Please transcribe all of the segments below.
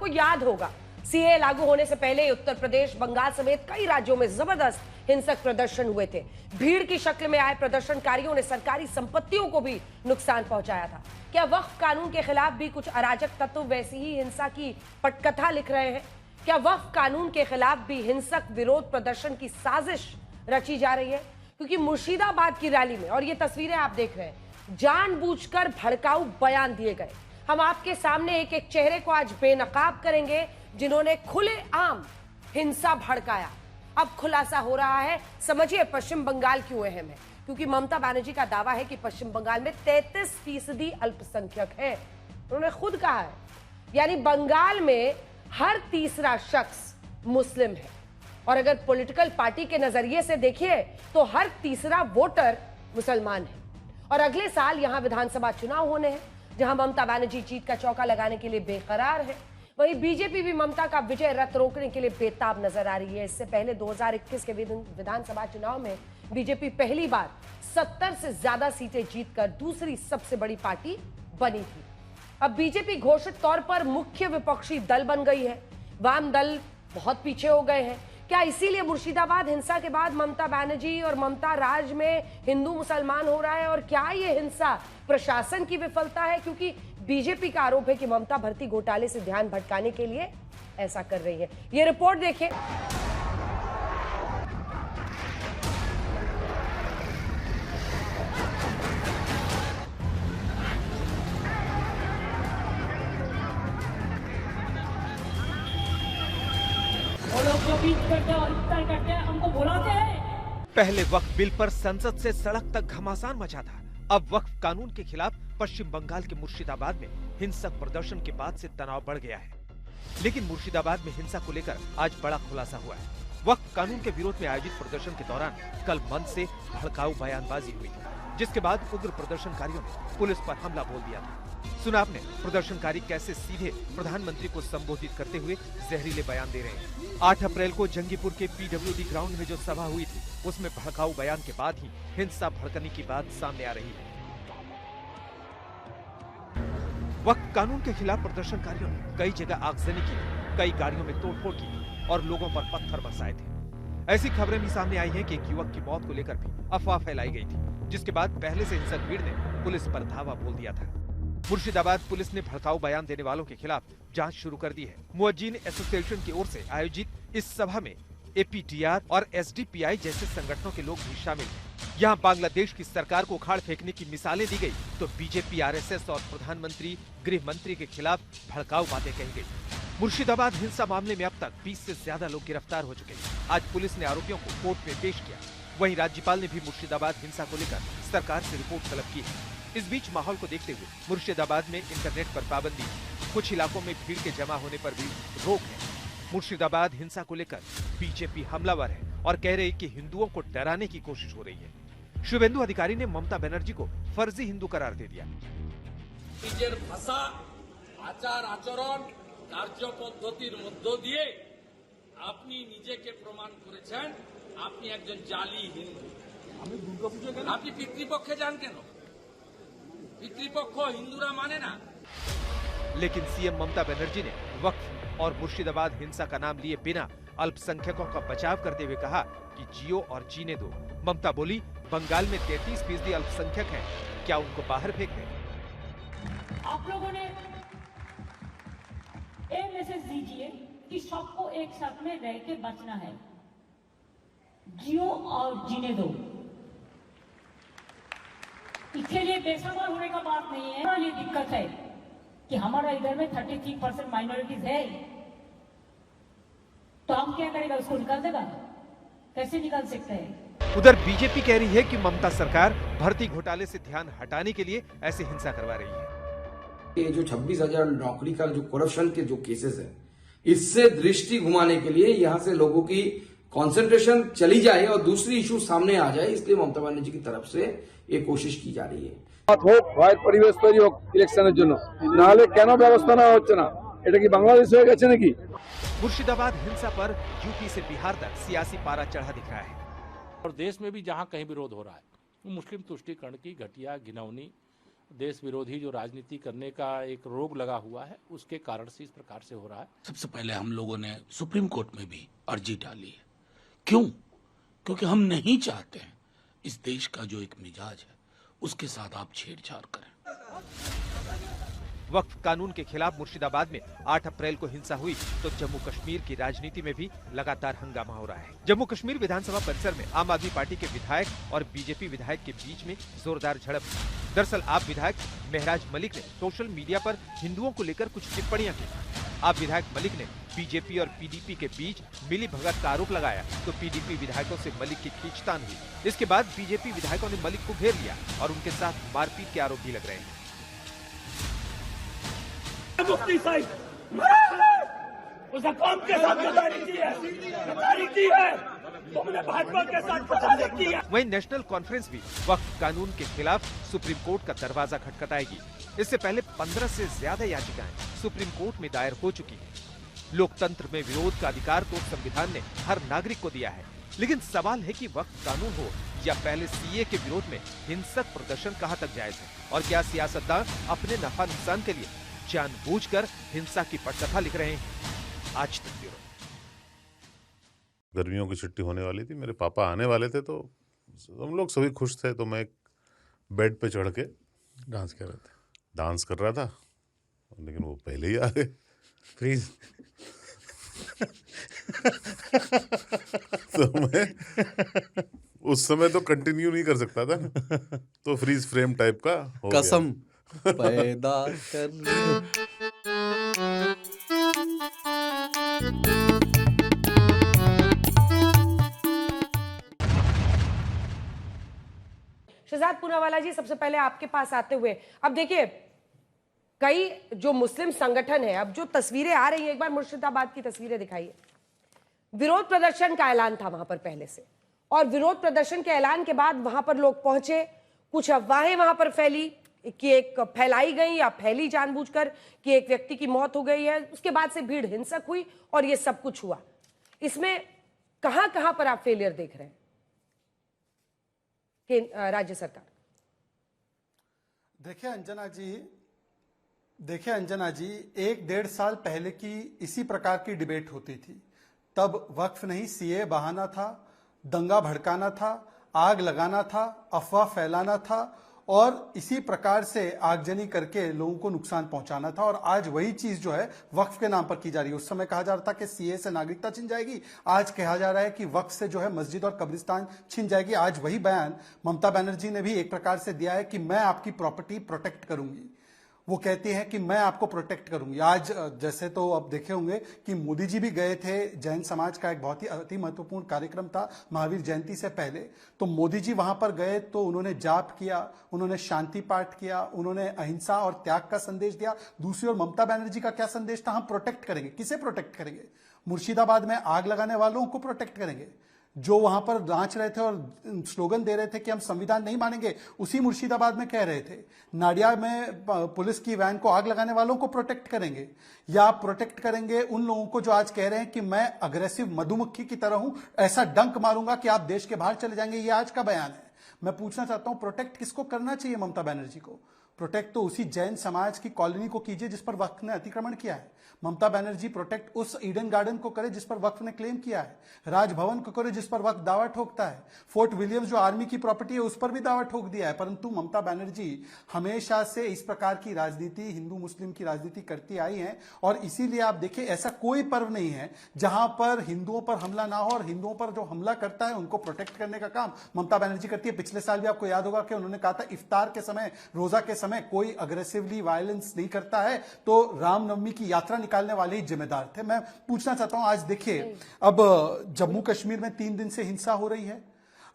आपको याद होगा, सीए लागू होने से पहले उत्तर प्रदेश, बंगाल समेत कई राज्यों में जबरदस्त हिंसक प्रदर्शन हुए थे। भीड़ की शक्ल में आए प्रदर्शनकारियों ने सरकारी संपत्तियों को भी नुकसान पहुंचाया था। क्या वक्फ कानून के खिलाफ भी कुछ अराजक तत्व वैसी ही हिंसा की पटकथा लिख रहे हैं? क्या वक्फ कानून के खिलाफ भी हिंसक विरोध प्रदर्शन की साजिश रची जा रही है? क्योंकि मुर्शिदाबाद की रैली में, और ये तस्वीरें आप देख रहे हैं, जानबूझकर भड़काऊ बयान दिए गए। हम आपके सामने एक एक चेहरे को आज बेनकाब करेंगे जिन्होंने खुलेआम हिंसा भड़काया। अब खुलासा हो रहा है, समझिए पश्चिम बंगाल क्यों अहम है। क्योंकि ममता बनर्जी का दावा है कि पश्चिम बंगाल में 33% अल्पसंख्यक है। उन्होंने खुद कहा है, यानी बंगाल में हर तीसरा शख्स मुस्लिम है। और अगर पॉलिटिकल पार्टी के नजरिए से देखिए तो हर तीसरा वोटर मुसलमान है। और अगले साल यहां विधानसभा चुनाव होने हैं, जहां ममता बनर्जी जीत का चौका लगाने के लिए बेकरार है। वहीं बीजेपी भी ममता का विजय रथ रोकने के लिए बेताब नजर आ रही है। इससे पहले 2021 के विधानसभा चुनाव में बीजेपी पहली बार 70 से ज्यादा सीटें जीतकर दूसरी सबसे बड़ी पार्टी बनी थी। अब बीजेपी घोषित तौर पर मुख्य विपक्षी दल बन गई है। वाम दल बहुत पीछे हो गए हैं। क्या इसीलिए मुर्शिदाबाद हिंसा के बाद ममता बनर्जी और ममता राज में हिंदू मुसलमान हो रहा है? और क्या ये हिंसा प्रशासन की विफलता है? क्योंकि बीजेपी का आरोप है कि ममता भर्ती घोटाले से ध्यान भटकाने के लिए ऐसा कर रही है। ये रिपोर्ट देखिए। हमको बुलाते हैं। पहले वक्फ बिल पर संसद से सड़क तक घमासान मचा था। अब वक्फ कानून के खिलाफ पश्चिम बंगाल के मुर्शिदाबाद में हिंसक प्रदर्शन के बाद से तनाव बढ़ गया है। लेकिन मुर्शिदाबाद में हिंसा को लेकर आज बड़ा खुलासा हुआ है। वक्फ कानून के विरोध में आयोजित प्रदर्शन के दौरान कल मंच से भड़काऊ बयानबाजी हुई, जिसके बाद उग्र प्रदर्शनकारियों ने पुलिस पर हमला बोल दिया था। सुना आपने प्रदर्शनकारी कैसे सीधे प्रधानमंत्री को संबोधित करते हुए जहरीले बयान दे रहे हैं। 8 अप्रैल को जंगीपुर के पीडब्ल्यूडी ग्राउंड में जो सभा हुई थी, उसमें भड़काऊ बयान के बाद ही हिंसा भड़कने की बात सामने आ रही है। वक्फ कानून के खिलाफ प्रदर्शनकारियों ने कई जगह आगजनी की, कई गाड़ियों में तोड़फोड़ की और लोगों पर पत्थर बरसाए थे। ऐसी खबरें भी सामने आई हैं कि एक युवक की मौत को लेकर भी अफवाह फैलाई गई थी, जिसके बाद पहले से हिंसक भीड़ ने पुलिस पर धावा बोल दिया था। मुर्शिदाबाद पुलिस ने भड़काऊ बयान देने वालों के खिलाफ जांच शुरू कर दी है। मुअज्जिन एसोसिएशन की ओर से आयोजित इस सभा में एपीटीआर और एसडीपीआई जैसे संगठनों के लोग भी शामिल हैं। यहाँ बांग्लादेश की सरकार को उखाड़ फेंकने की मिसालें दी गई, तो बीजेपी, आरएसएस और प्रधानमंत्री, गृह मंत्री के खिलाफ भड़काऊ बातें कही गई। मुर्शिदाबाद हिंसा मामले में अब तक 20 से ज्यादा लोग गिरफ्तार हो चुके हैं। आज पुलिस ने आरोपियों को कोर्ट में पेश किया। वहीं राज्यपाल ने भी मुर्शिदाबाद हिंसा को लेकर सरकार से रिपोर्ट तलब की है। इस बीच माहौल को देखते हुए मुर्शिदाबाद में इंटरनेट पर पाबंदी, कुछ इलाकों में भीड़ के जमा होने पर भी रोक है। मुर्शिदाबाद हिंसा को लेकर बीजेपी हमलावर है और कह रही कि हिंदुओं को डराने की कोशिश हो रही है। शुभेंदु अधिकारी ने ममता बनर्जी को फर्जी हिंदू करार दे दिया। নিজের ভাষা, আচার আচরণ, কার্যপদ্ধতির মধ্য দিয়ে আপনি নিজেকে প্রমাণ করেছেন আপনি একজন জালি হিন্দু। আমি দুর্গাপূজা কেন? আপনি পিতৃপক্ষে যান কেন? पितृपक्ष हिंदूरा माने ना। लेकिन सीएम ममता बनर्जी ने वक्फ और मुर्शिदाबाद हिंसा का नाम लिए बिना अल्पसंख्यकों का बचाव करते हुए कहा कि जियो और जीने दो। ममता बोली, बंगाल में 33% अल्पसंख्यक हैं, क्या उनको बाहर फेंक दें? आप लोगों ने ये मैसेज दीजिए कि सबको एक साथ में रह के बचना है, जियो और जीने दो। इसके लिए बेसब्र होने का बात नहीं है। ये दिक्कत है कि हमारा इधर में 33% माइनॉरिटीज है, तो हम क्या करेगा? उसको निकाल देगा? कैसे निकाल सकते हैं? उधर बीजेपी कह रही है कि ममता सरकार भर्ती घोटाले से ध्यान हटाने के लिए ऐसे हिंसा करवा रही है। ये जो 26,000 नौकरी का जो करप्शन के जो केसेस है, इससे दृष्टि घुमाने के लिए यहाँ से लोगों की कंसंट्रेशन चली जाए और दूसरी इशू सामने आ जाए, इसलिए ममता बनर्जी की तरफ से ये कोशिश की जा रही है। হোক ভয়ের পরিবেশ তৈরি হোক ইলেকশনের জন্য, নাহলে কেন ব্যবস্থা নেওয়া হচ্ছে না? এটা কি বাংলাদেশ হয়ে গেছে নাকি? मुर्शिदाबाद हिंसा पर यूपी से बिहार तक सियासी पारा चढ़ा दिख रहा है। और देश में भी जहां कहीं विरोध हो रहा है, मुस्लिम तुष्टीकरण की घटिया, घिनौनी देश विरोधी जो राजनीति करने का एक रोग लगा हुआ है, उसके कारण से इस प्रकार से हो रहा है। सबसे पहले हम लोगों ने सुप्रीम कोर्ट में भी अर्जी डाली है। क्यों? क्योंकि हम नहीं चाहते हैं इस देश का जो एक मिजाज है उसके साथ आप छेड़छाड़ करें। वक्फ कानून के खिलाफ मुर्शिदाबाद में 8 अप्रैल को हिंसा हुई तो जम्मू कश्मीर की राजनीति में भी लगातार हंगामा हो रहा है। जम्मू कश्मीर विधानसभा परिसर में आम आदमी पार्टी के विधायक और बीजेपी विधायक के बीच में जोरदार झड़प। दरअसल आप विधायक महराज मलिक ने सोशल मीडिया पर हिंदुओं को लेकर कुछ टिप्पणियां की। आप विधायक मलिक ने बीजेपी और पीडीपी के बीच मिली भगत का आरोप लगाया तो पीडीपी विधायकों से मलिक की खींचतान हुई। इसके बाद बीजेपी विधायकों ने मलिक को घेर लिया और उनके साथ मारपीट के आरोप भी लग रहे हैं। मुफ्ती साहब उसे कौम के साथ गद्दारी की है, तुमने भाजपा के साथ गद्दारी की है। वहीं नेशनल कॉन्फ्रेंस भी वक्फ कानून के खिलाफ सुप्रीम कोर्ट का दरवाजा खटखटाएगी। इससे पहले 15 से ज्यादा याचिकाएं सुप्रीम कोर्ट में दायर हो चुकी हैं। लोकतंत्र में विरोध का अधिकार तो संविधान ने हर नागरिक को दिया है, लेकिन सवाल है कि वक्फ कानून हो या पहले सीए के विरोध में हिंसक प्रदर्शन कहां तक जायज है और क्या सियासतदान अपने नफा नुकसान के लिए जानबूझकर हिंसा की पटकथा लिख रहे हैं। आज तक ब्यूरो। गर्मियों की छुट्टी होने वाली थी, मेरे पापा आने वाले थे तो हम लोग सभी खुश थे, तो मैं बेड पे चढ़ के डांस कर रहा था, लेकिन वो पहले ही आ गए। फ्रीज तो मैं उस समय तो कंटिन्यू नहीं कर सकता था, तो फ्रीज फ्रेम टाइप का हो कसम पैदा कर। शहजाद पूनावाला जी, सबसे पहले आपके पास आते हुए, अब देखिए कई जो मुस्लिम संगठन है, अब जो तस्वीरें आ रही है, एक बार मुर्शिदाबाद की तस्वीरें दिखाइए। विरोध प्रदर्शन का ऐलान था वहां पर पहले से, और विरोध प्रदर्शन के ऐलान के बाद वहां पर लोग पहुंचे, कुछ अफवाहें वहां पर फैली कि फैलाई गई या फैली जानबूझकर कि एक व्यक्ति की मौत हो गई है। उसके बाद से भीड़ हिंसक हुई और ये सब कुछ हुआ। इसमें कहां कहां पर आप फेलियर देख रहे हैं कि राज्य सरकार? देखिए अंजना जी, 1-1.5 साल पहले की इसी प्रकार की डिबेट होती थी। तब वक्फ नहीं, सीए बहाना था, दंगा भड़काना था, आग लगाना था, अफवाह फैलाना था और इसी प्रकार से आगजनी करके लोगों को नुकसान पहुंचाना था। और आज वही चीज जो है वक्फ के नाम पर की जा रही है। उस समय कहा जा रहा था कि सीए से नागरिकता छिन जाएगी, आज कहा जा रहा है कि वक्फ से जो है मस्जिद और कब्रिस्तान छिन जाएगी। आज वही बयान ममता बनर्जी ने भी एक प्रकार से दिया है कि मैं आपकी प्रॉपर्टी प्रोटेक्ट करूंगी। वो कहती हैं कि मैं आपको प्रोटेक्ट करूंगी। आज जैसे तो अब देखे होंगे कि मोदी जी भी गए थे, जैन समाज का एक बहुत ही अति महत्वपूर्ण कार्यक्रम था महावीर जयंती से पहले, तो मोदी जी वहां पर गए तो उन्होंने जाप किया, उन्होंने शांति पाठ किया, उन्होंने अहिंसा और त्याग का संदेश दिया। दूसरी ओर ममता बनर्जी का क्या संदेश था? हम प्रोटेक्ट करेंगे। किसे प्रोटेक्ट करेंगे? मुर्शिदाबाद में आग लगाने वालों को प्रोटेक्ट करेंगे। जो वहां पर नाच रहे थे और स्लोगन दे रहे थे कि हम संविधान नहीं मानेंगे, उसी मुर्शिदाबाद में कह रहे थे। नाडिया में पुलिस की वैन को आग लगाने वालों को प्रोटेक्ट करेंगे, या आप प्रोटेक्ट करेंगे उन लोगों को जो आज कह रहे हैं कि मैं अग्रेसिव मधुमक्खी की तरह हूं, ऐसा डंक मारूंगा कि आप देश के बाहर चले जाएंगे। ये आज का बयान है। मैं पूछना चाहता हूं, प्रोटेक्ट किसको करना चाहिए ममता बनर्जी को? प्रोटेक्ट तो उसी जैन समाज की कॉलोनी को कीजिए जिस पर वक्फ ने अतिक्रमण किया है। ममता बनर्जी प्रोटेक्ट उस ईडन गार्डन को करे जिस पर वक्फ ने क्लेम किया है। राजभवन को करे जिस पर वक्फ दावा ठोकता है। फोर्ट विलियम्स जो आर्मी की प्रॉपर्टी है उस पर भी दावा ठोक दिया है। परंतु ममता बनर्जी हमेशा से इस प्रकार की राजनीति, हिंदू मुस्लिम की राजनीति करती आई है। और इसीलिए आप देखिए, ऐसा कोई पर्व नहीं है जहां पर हिंदुओं पर हमला ना हो, और हिंदुओं पर जो हमला करता है उनको प्रोटेक्ट करने का काम ममता बनर्जी करती है। पिछले साल भी आपको याद होगा कि उन्होंने कहा था इफ्तार के समय, रोजा के समय कोई अग्रेसिवली वायलेंस नहीं करता है, तो रामनवमी की यात्रा निकालने वाले ही जिम्मेदार थे। मैं पूछना चाहता हूं, आज देखिए अब जम्मू कश्मीर में 3 दिन से हिंसा हो रही है।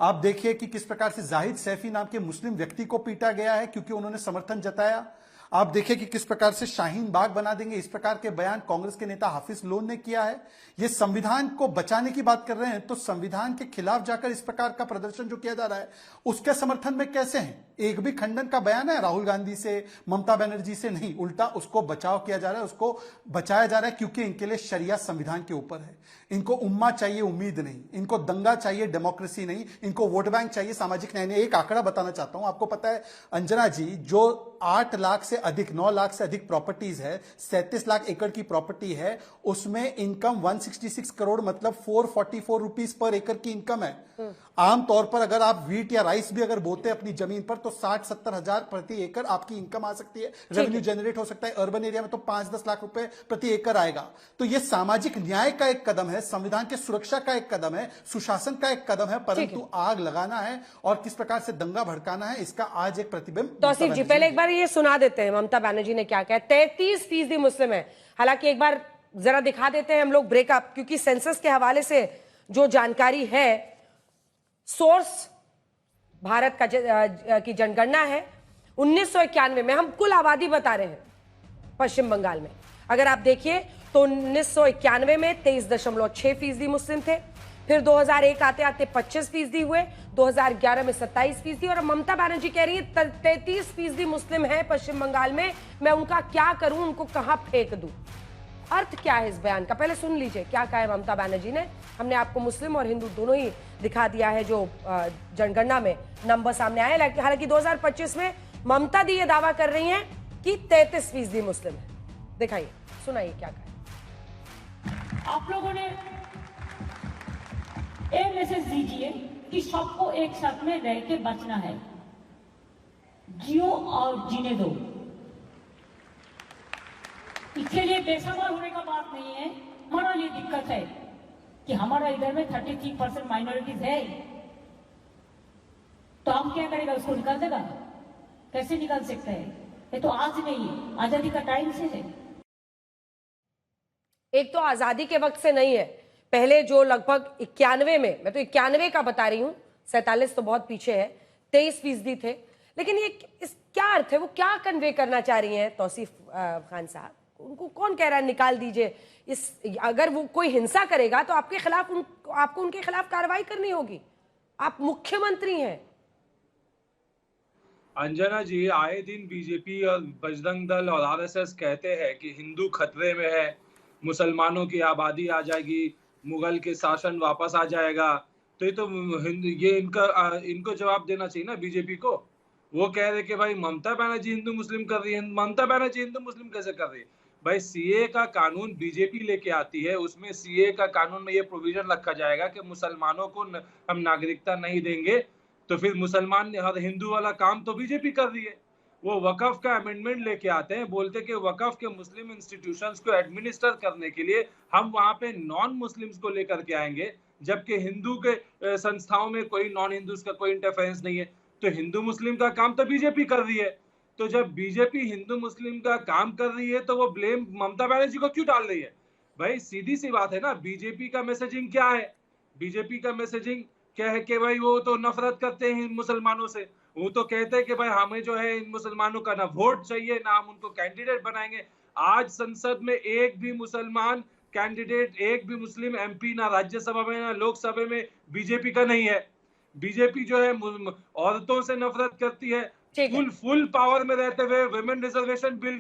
आप देखिए कि किस प्रकार से जाहिद सैफी नाम के मुस्लिम व्यक्ति को पीटा गया है क्योंकि उन्होंने समर्थन जताया। आप देखिए कि किस प्रकार से शाहीन बाग बना देंगे, इस प्रकार के बयान कांग्रेस के नेता हाफिज लोन ने किया है। ये संविधान को बचाने की बात कर रहे हैं, तो संविधान के खिलाफ जाकर इस प्रकार का प्रदर्शन जो किया जा रहा है उसके समर्थन में कैसे हैं? एक भी खंडन का बयान है राहुल गांधी से, ममता बनर्जी से नहीं, उल्टा उसको बचाव किया जा रहा है, उसको बचाया जा रहा है, क्योंकि इनके लिए शरिया संविधान के ऊपर है। इनको उम्मा चाहिए उम्मीद नहीं, इनको दंगा चाहिए डेमोक्रेसी नहीं, इनको वोट बैंक चाहिए सामाजिक न्याय नहीं। एक आंकड़ा बताना चाहता हूं, आपको पता है अंजना जी, जो 8 लाख से अधिक, 9 लाख से अधिक प्रॉपर्टीज है, 37 लाख एकड़ की प्रॉपर्टी है, उसमें इनकम 166 करोड़ मतलब 444 रुपीज पर एकड़ की इनकम है। आमतौर पर अगर आप व्हीट या राइस भी अगर बोते अपनी जमीन पर तो 60-70 हजार प्रति एकड़ आपकी इनकम आ सकती है, रेवेन्यू जनरेट हो सकता है। अर्बन एरिया में तो 5-10 लाख रुपए प्रति एकड़ आएगा। तो यह सामाजिक न्याय का एक कदम है, संविधान की सुरक्षा का एक कदम है, सुशासन का एक कदम है, परंतु आग लगाना है और किस प्रकार से दंगा भड़काना है, इसका आज एक प्रतिबिंब। तौसीफ जी, पहले एक बार ये सुना देते हैं ममता बनर्जी ने क्या कहा। 33% मुस्लिम है। हालांकि एक बार जरा दिखा देते हैं हम लोग ब्रेकअप, क्योंकि सेंसस के हवाले से जो जानकारी है, सोर्स भारत का की जनगणना है 1991 में, हम कुल आबादी बता रहे हैं पश्चिम बंगाल में। अगर आप देखिए तो 1991 में 23.6% मुस्लिम थे, फिर 2001 आते आते 25% हुए, 2011 में 27%, और ममता बनर्जी कह रही है 33% मुस्लिम है पश्चिम बंगाल में, मैं उनका क्या करूं, उनको कहां फेंक दूं। अर्थ क्या है इस बयान का, पहले सुन लीजिए क्या कहा है ममता बनर्जी ने। हमने आपको मुस्लिम और हिंदू दोनों ही दिखा दिया है जो जनगणना में नंबर सामने आए। हालांकि 2025 में ममता दी ये दावा कर रही हैं कि 33% मुस्लिम है। दिखाइए, सुनाइए क्या कहा। आप लोगों ने एक मैसेज दीजिए कि सबको एक साथ में रह के बचना है, जियो और जीने दो। इसके लिए बेसब्र होने का बात नहीं है। हमारा ये दिक्कत है कि हमारा इधर में 33% माइनॉरिटीज है, तो हम क्या करेगा, उसको निकाल देगा? कैसे निकाल सकते हैं? ये तो आज नहीं है, आजादी का टाइम से है। एक तो आजादी के वक्त से नहीं है, पहले जो लगभग 91 में, मैं तो 91 का बता रही हूं, 47 तो बहुत पीछे है, 23% थे। लेकिन ये इस क्या अर्थ है, वो क्या कन्वे करना चाह रही हैं तौसीफ खान साहब? उनको कौन कह रहा है निकाल दीजिए? इस अगर वो कोई हिंसा करेगा तो आपके खिलाफ आपको उनके खिलाफ कार्रवाई करनी होगी। आप मुख्यमंत्री हैं। अंजना जी, आए दिन बीजेपी और बजरंग दल और आरएसएस कहते हैं कि हिंदू खतरे में है, मुसलमानों की आबादी आ जाएगी, मुगल के शासन वापस आ जाएगा। तो ये इनको जवाब देना चाहिए ना बीजेपी को। वो कह रहे कि भाई ममता बनर्जी हिंदू मुस्लिम कर रही है। ममता बनर्जी हिंदू मुस्लिम कैसे कर रही है भाई? सीए का कानून बीजेपी लेके आती है, उसमें सीए का कानून में ये प्रोविजन रखा जाएगा कि मुसलमानों को हम नागरिकता नहीं देंगे, तो फिर मुसलमान हर हिंदू वाला काम तो बीजेपी कर रही है। वो वकफ का अमेंडमेंट लेके आते हैं, बोलते कि वकफ के मुस्लिम इंस्टीट्यूशंस को एडमिनिस्टर करने के लिए हम वहां पे नॉन मुस्लिम्स को लेकर के आएंगे, जबकि हिंदू के संस्थाओं में कोई नॉन हिंदूज का कोई इंटरफेरेंस नहीं है। तो हिंदू मुस्लिम का काम तो बीजेपी कर रही है। तो जब बीजेपी हिंदू मुस्लिम का काम कर रही है तो वो ब्लेम ममता बनर्जी को क्यों डाल रही है? भाई सीधी सी बात है ना, बीजेपी का मैसेजिंग क्या है? बीजेपी का मैसेजिंग क्या है कि भाई वो तो नफरत करते हैं मुसलमानों से। वो तो कहते हैं कि भाई हमें जो है इन मुसलमानों का ना वोट चाहिए, ना हम उनको कैंडिडेट बनाएंगे। आज संसद में एक भी मुसलमान कैंडिडेट, एक भी मुस्लिम एमपी ना राज्यसभा में ना लोकसभा में बीजेपी का नहीं है। बीजेपी जो है औरतों से नफरत करती है। फुल पावर में रहते हुए विमेन रिजर्वेशन बिल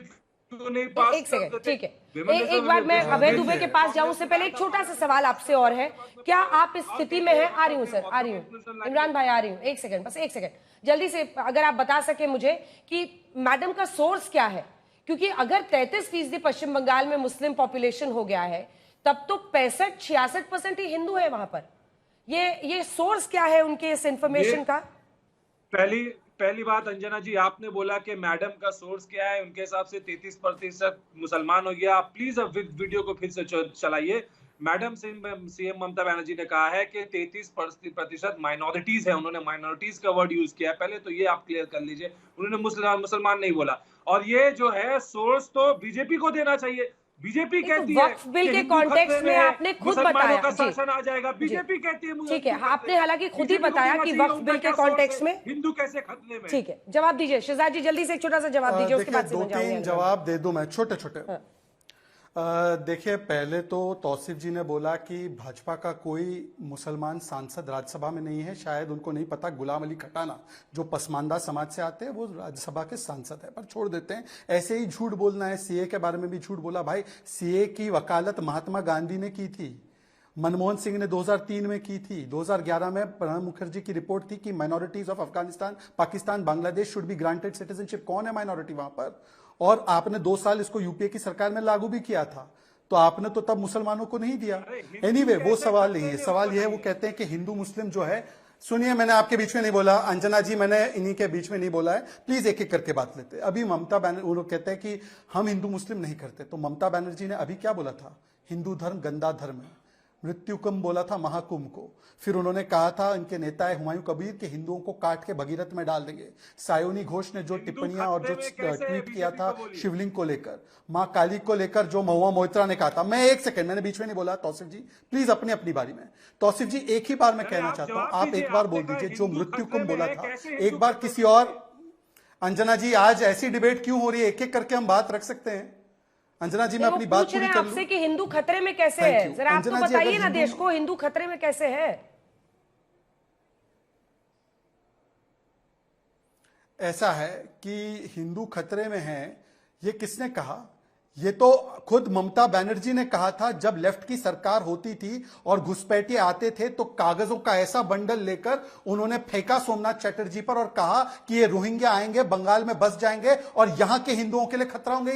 क्यों नहीं पास? एक सेकंड, ठीक है। एक बार मैं अभय दुबे के पास जाऊं उससे पहले एक छोटा सा सवाल आपसे और है, क्या आप इस स्थिति में हैं? आ रही हूं सर, आ रही हूं। इमरान भाई आ रही हूं, एक सेकंड, बस एक सेकंड जल्दी से अगर आप बता सके मुझे कि मैडम का सोर्स क्या है, क्योंकि अगर 33% पश्चिम बंगाल में मुस्लिम पॉपुलेशन हो गया है तब तो 65-66% ही हिंदू है वहां पर। ये सोर्स क्या है उनके इस इंफॉर्मेशन का? पहली बात अंजना जी, आपने बोला कि मैडम का सोर्स क्या है, उनके हिसाब से 33% मुसलमान हो गया। आप प्लीज अब वीडियो को फिर से चलाइए। मैडम सीएम ममता बनर्जी ने कहा है कि 33% माइनॉरिटीज है। उन्होंने माइनॉरिटीज का वर्ड यूज किया है पहले, तो ये आप क्लियर कर लीजिए। उन्होंने मुसलमान नहीं बोला। और ये जो है सोर्स तो बीजेपी को देना चाहिए, बीजेपी तो कहती है वक्फ बिल कि के हिंदू कॉन्टेक्स्ट खतरे में है, आपने खुद मुसलमानों बताया का जी। शासन आ जाएगा। जी। बीजेपी कहती है ठीक है, आपने हालांकि खुद ही बीजेपी को बताया कहना कि चाहिए, वक्फ उनका बिल के क्या सोर्स कॉन्टेक्स्ट है, में। हिंदू कैसे खतरे में है? ठीक है, जवाब दीजिए शहजाद जी, जल्दी से एक छोटा सा जवाब दीजिए, उसके देखिए बाद दो समझ जाऊंगी तीन अगला। जवाब दे दूं मैं, छोटे छोटे। देखिए पहले तो तौसीफ जी ने बोला कि भाजपा का कोई मुसलमान सांसद राज्यसभा में नहीं है, शायद उनको नहीं पता गुलाम अली खटाना जो पसमानदा समाज से आते हैं वो राज्यसभा के सांसद है, पर छोड़ देते हैं। ऐसे ही झूठ बोलना है, सीए के बारे में भी झूठ बोला। भाई सीए की वकालत महात्मा गांधी ने की थी, मनमोहन सिंह ने 2003 में की थी, 2011 में प्रणब मुखर्जी की रिपोर्ट थी कि minorities of Afghanistan, Pakistan, Bangladesh should be granted citizenship. कौन है माइनॉरिटी वहां पर? और आपने 2 साल इसको यूपीए की सरकार में लागू भी किया था, तो आपने तो तब मुसलमानों को नहीं दिया। एनीवे वो सवाल नहीं है, सवाल यह है वो कहते हैं कि हिंदू मुस्लिम जो है, सुनिए मैंने आपके बीच में नहीं बोला, अंजना जी मैंने इन्हीं के बीच में नहीं बोला है, प्लीज एक एक करके बात लेते हैं। अभी ममता बनर्जी वो लोग कहते हैं कि हम हिंदू मुस्लिम नहीं करते, तो ममता बनर्जी ने अभी क्या बोला था? हिंदू धर्म गंदा धर्म है, मृत्यु कुंभ बोला था महाकुंभ को। फिर उन्होंने कहा था, इनके नेता है हुमायूं कबीर, कि हिंदुओं को काट के भगीरथ में डाल देंगे। सायोनी घोष ने जो टिप्पणियां और जो ट्वीट किया था शिवलिंग को लेकर, मां काली को लेकर जो महुआ मोहित्रा ने कहा था, मैं एक सेकंड, मैंने बीच में नहीं बोला, तौसीफ जी प्लीज अपनी अपनी बारी में। तौसीफ जी एक ही बार मैं कहना चाहता हूं, आप एक बार बोल दीजिए जो मृत्यु कुंभ बोला था, एक बार किसी और। अंजना जी आज ऐसी डिबेट क्यों हो रही है? एक एक करके हम बात रख सकते हैं। अंजना जी मैं अपनी बात पूरी कर लूं आपसे कि हिंदू खतरे में कैसे है, जरा आप तो बताइए ना देश को, हिंदू खतरे में कैसे है? ऐसा है कि हिंदू खतरे में है, ये किसने कहा? ये तो खुद ममता बनर्जी ने कहा था। जब लेफ्ट की सरकार होती थी और घुसपैठिए आते थे तो कागजों का ऐसा बंडल लेकर उन्होंने फेंका सोमनाथ चटर्जी पर और कहा कि ये रोहिंग्या आएंगे, बंगाल में बस जाएंगे और यहां के हिंदुओं के लिए खतरा होंगे।